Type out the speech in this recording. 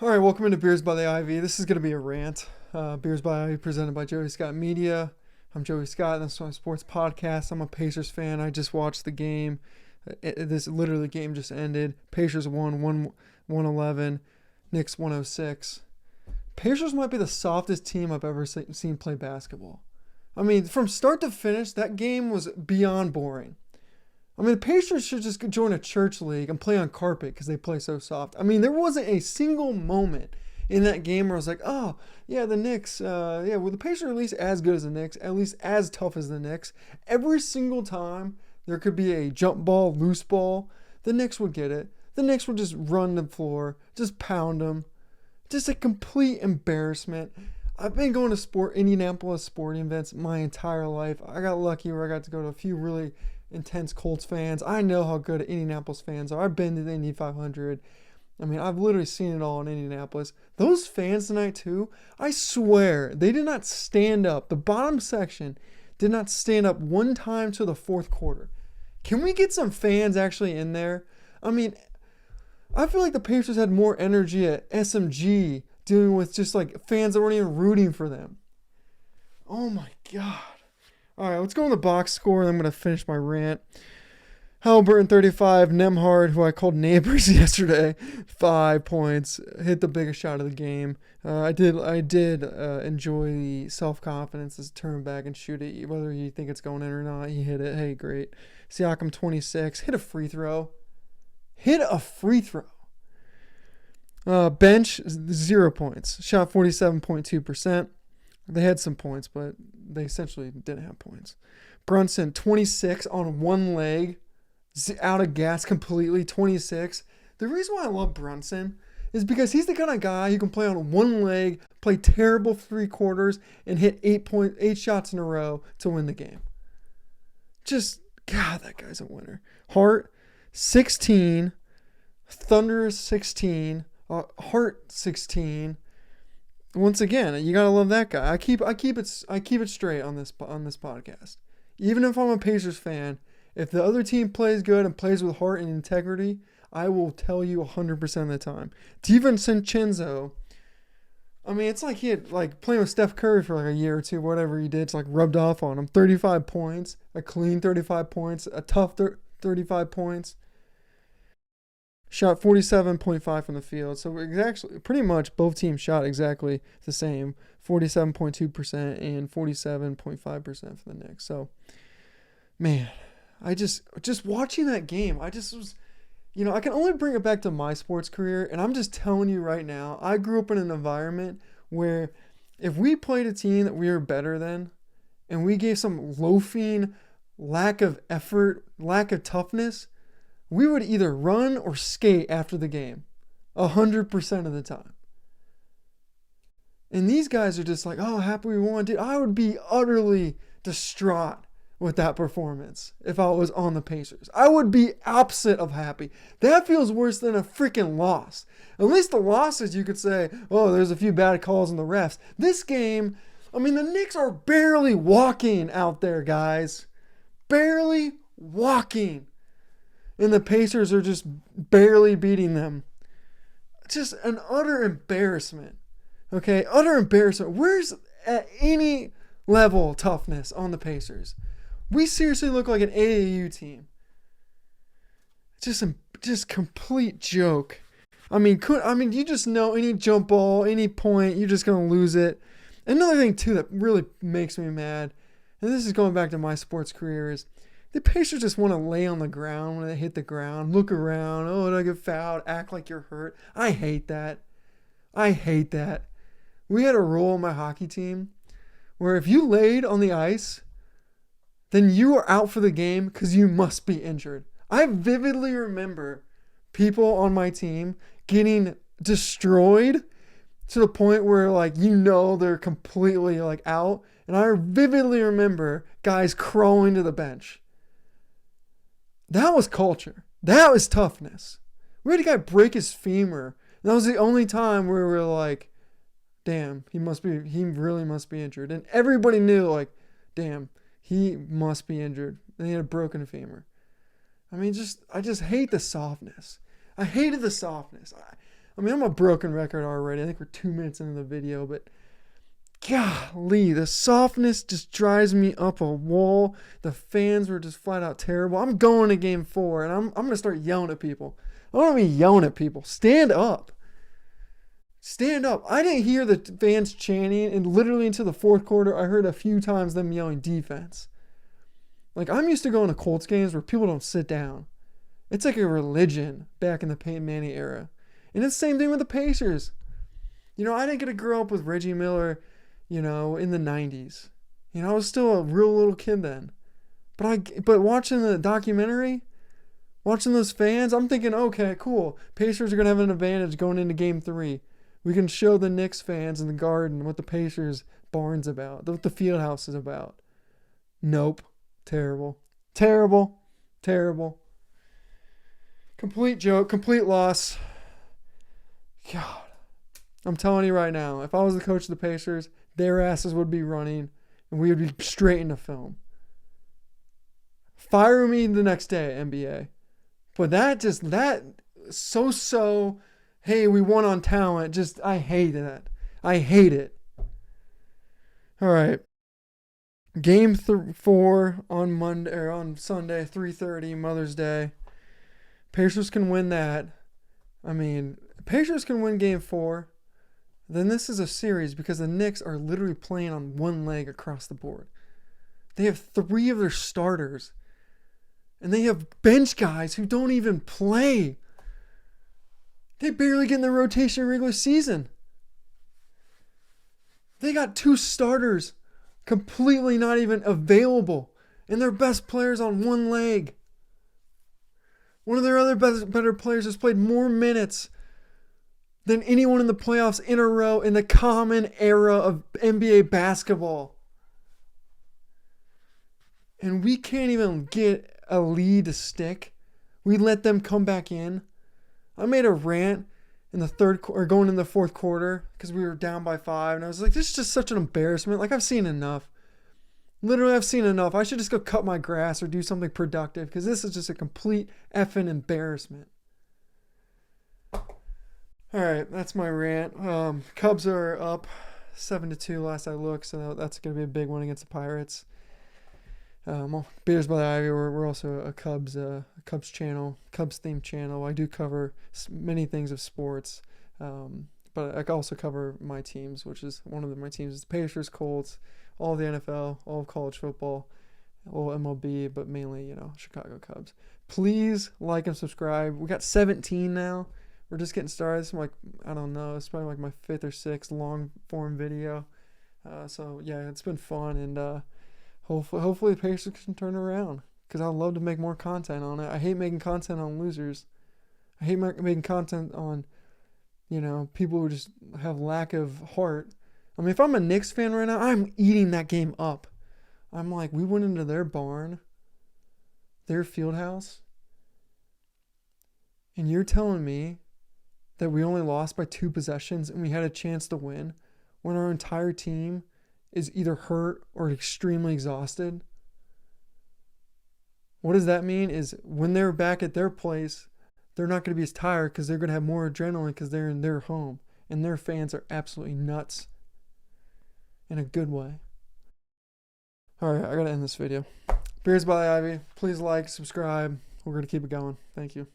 All right, welcome into Beers by the Ivy. This is going to be a rant. Beers by the Ivy presented by Joey Scott Media. I'm Joey Scott, and this is my sports podcast. I'm a Pacers fan. I just watched the game. This game just ended. Pacers won 111, Knicks 106. Pacers might be the softest team I've ever seen play basketball. I mean, from start to finish, that game was beyond boring. I mean, the Pacers should just join a church league and play on carpet because they play so soft. I mean, there wasn't a single moment in that game where I was like, oh, yeah, the Knicks, the Pacers are at least as good as the Knicks, at least as tough as the Knicks. Every single time there could be a jump ball, loose ball, the Knicks would get it. The Knicks would just run the floor, just pound them. Just a complete embarrassment. I've been going to Indianapolis sporting events my entire life. I got lucky where I got to go to a few really intense Colts fans. I know how good Indianapolis fans are. I've been to the Indy 500. I mean, I've literally seen it all in Indianapolis. Those fans tonight, too, I swear, they did not stand up. The bottom section did not stand up one time till the fourth quarter. Can we get some fans actually in there? I mean, I feel like the Pacers had more energy at SMG dealing with just like fans that weren't even rooting for them. Oh my God. All right, let's go on the box score, and I'm going to finish my rant. Halliburton 35, Nemhard, who I called neighbors yesterday, 5 points, hit the biggest shot of the game. I did enjoy the self-confidence to turn back and shoot it, whether you think it's going in or not. He hit it. Hey, great. Siakam 26, hit a free throw. Bench 0 points, shot 47.2%. They had some points, but they essentially didn't have points. Brunson, 26 on one leg, out of gas completely, 26. The reason why I love Brunson is because he's the kind of guy who can play on one leg, play terrible three quarters, and hit 8 shots in a row to win the game. Just, God, that guy's a winner. Hart, 16. Thunder, 16. Hart, 16. Once again, you gotta love that guy. I keep it straight on this podcast. Even if I'm a Pacers fan, if the other team plays good and plays with heart and integrity, I will tell you 100% of the time. DiVincenzo, I mean, it's like he had like playing with Steph Curry for like a year or two, whatever he did, it's like rubbed off on him. 35 points, a clean 35 points, a tough 35 points. Shot 47.5 from the field. So exactly, pretty much both teams shot exactly the same, 47.2% and 47.5% for the Knicks. So, man, I just watching that game, I just was, I can only bring it back to my sports career, and I'm just telling you right now, I grew up in an environment where if we played a team that we were better than, and we gave some loafing, lack of effort, lack of toughness, we would either run or skate after the game 100% of the time. And these guys are just like, oh, happy we won. Dude, I would be utterly distraught with that performance if I was on the Pacers. I would be opposite of happy. That feels worse than a freaking loss. At least the losses, you could say, oh, there's a few bad calls on the refs. This game, I mean, the Knicks are barely walking out there, guys. Barely walking. And the Pacers are just barely beating them. Just an utter embarrassment. Okay, utter embarrassment. Where's at any level toughness on the Pacers? We seriously look like an AAU team. Just complete joke. I mean, you just know any jump ball, any point, you're just gonna lose it. Another thing too that really makes me mad, and this is going back to my sports career, is the Pacers just want to lay on the ground when they hit the ground, look around, oh, did I get fouled, act like you're hurt. I hate that. We had a rule on my hockey team where if you laid on the ice, then you are out for the game because you must be injured. I vividly remember people on my team getting destroyed to the point where they're completely out. And I vividly remember guys crawling to the bench. That was culture. That was toughness. We had a guy break his femur. And that was the only time where we were like, damn, he really must be injured. And everybody knew, damn, he must be injured. And he had a broken femur. I mean, I just hate the softness. I hated the softness. I mean, I'm a broken record already. I think we're 2 minutes into the video, but golly, the softness just drives me up a wall. The fans were just flat out terrible. I'm going to game 4, and I'm going to start yelling at people. I don't want to be yelling at people. Stand up. Stand up. I didn't hear the fans chanting, and literally into the fourth quarter, I heard a few times them yelling defense. Like, I'm used to going to Colts games where people don't sit down. It's like a religion back in the Peyton Manning era. And it's the same thing with the Pacers. You know, I didn't get to grow up with Reggie Miller, you know, in the 90s. You know, I was still a real little kid then. But watching the documentary, watching those fans, I'm thinking, okay, cool. Pacers are going to have an advantage going into game 3. We can show the Knicks fans in the Garden what the Pacers barn's about, what the field house is about. Nope. Terrible. Terrible. Terrible. Complete joke. Complete loss. God. I'm telling you right now, if I was the coach of the Pacers, their asses would be running and we would be straight into film. Fire me the next day, NBA. But that so, hey, we won on talent. I hate that. I hate it. All right. Game 4 on Monday or on Sunday, 3:30, Mother's Day. Pacers can win that. I mean, Pacers can win game 4. Then this is a series because the Knicks are literally playing on one leg across the board. They have 3 of their starters. And they have bench guys who don't even play. They barely get in the rotation in regular season. They got 2 starters completely not even available. And their best players on one leg. One of their other better players has played more minutes than anyone in the playoffs in a row in the common era of NBA basketball. And we can't even get a lead to stick. We let them come back in. I made a rant in the third or going in the fourth quarter because we were down by 5, and I was like, this is just such an embarrassment. Like, I've seen enough. Literally, I've seen enough. I should just go cut my grass or do something productive because this is just a complete effing embarrassment. All right, that's my rant. Cubs are up 7-2 last I looked, so that's going to be a big one against the Pirates. Beers by the Ivy, we're also a Cubs channel, Cubs themed channel. I do cover many things of sports, but I also cover my teams, which is one of my teams is the Pacers, Colts, all of the NFL, all of college football, all MLB, but mainly, Chicago Cubs. Please like and subscribe. We got 17 now. We're just getting started. It's I don't know. It's probably like my 5th or 6th long form video. So yeah, it's been fun, and hopefully the Pacers can turn around because I'd love to make more content on it. I hate making content on losers. I hate making content on, people who just have lack of heart. I mean, if I'm a Knicks fan right now, I'm eating that game up. I'm like, we went into their barn, their field house, and you're telling me that we only lost by 2 possessions and we had a chance to win when our entire team is either hurt or extremely exhausted. What does that mean is when they're back at their place, they're not going to be as tired because they're going to have more adrenaline because they're in their home and their fans are absolutely nuts in a good way. All right, I got to end this video. Beers by the Ivy. Please like, subscribe. We're going to keep it going. Thank you.